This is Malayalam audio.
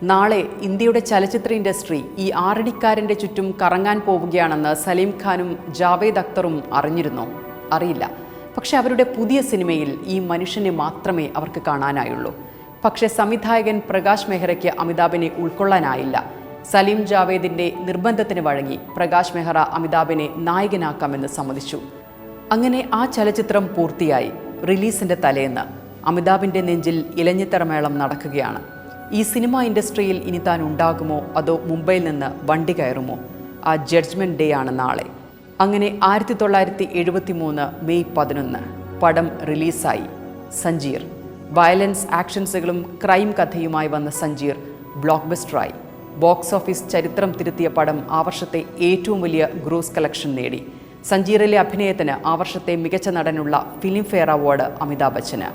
നാളെ ഇന്ത്യയുടെ ചലച്ചിത്ര ഇൻഡസ്ട്രി ഈ ആറടിക്കാരൻ്റെ ചുറ്റും കറങ്ങാൻ പോവുകയാണെന്ന് സലീം ഖാനും ജാവേദ് അക്തറും അറിഞ്ഞിരുന്നോ? അറിയില്ല. പക്ഷെ അവരുടെ പുതിയ സിനിമയിൽ ഈ മനുഷ്യനെ മാത്രമേ അവർക്ക് കാണാനായുള്ളൂ. പക്ഷേ സംവിധായകൻ പ്രകാശ് മെഹ്റയ്ക്ക് അമിതാഭിനെ ഉൾക്കൊള്ളാനായില്ല. സലീം ജാവേദിൻ്റെ നിർബന്ധത്തിന് വഴങ്ങി പ്രകാശ് മെഹ്റ അമിതാഭിനെ നായകനാക്കാമെന്ന് സമ്മതിച്ചു. അങ്ങനെ ആ ചലച്ചിത്രം പൂർത്തിയായി. റിലീസിൻ്റെ തലേന്ന് അമിതാഭിൻ്റെ നെഞ്ചിൽ ഇലഞ്ഞിത്തറമേളം നടക്കുകയാണ്. ഈ സിനിമ ഇൻഡസ്ട്രിയിൽ ഇനി താൻ ഉണ്ടാകുമോ അതോ മുംബൈയിൽ നിന്ന് വണ്ടി കയറുമോ? ആ ജഡ്ജ്മെൻറ്റ് ഡേ ആണ് നാളെ. അങ്ങനെ 1973 മെയ് 11 പടം റിലീസായി. സഞ്ജീർ. വയലൻസ് ആക്ഷൻസുകളും ക്രൈം കഥയുമായി വന്ന സഞ്ജീർ ബ്ലോക്ക് ബസ്റ്ററായി. ബോക്സ് ഓഫീസ് ചരിത്രം തിരുത്തിയ പടം ആ വർഷത്തെ ഏറ്റവും വലിയ ഗ്രോസ് കളക്ഷൻ നേടി. സഞ്ജീറിലെ അഭിനയത്തിന് ആ വർഷത്തെ മികച്ച നടനുള്ള ഫിലിം ഫെയർ അവാർഡ് അമിതാഭ് ബച്ചന്.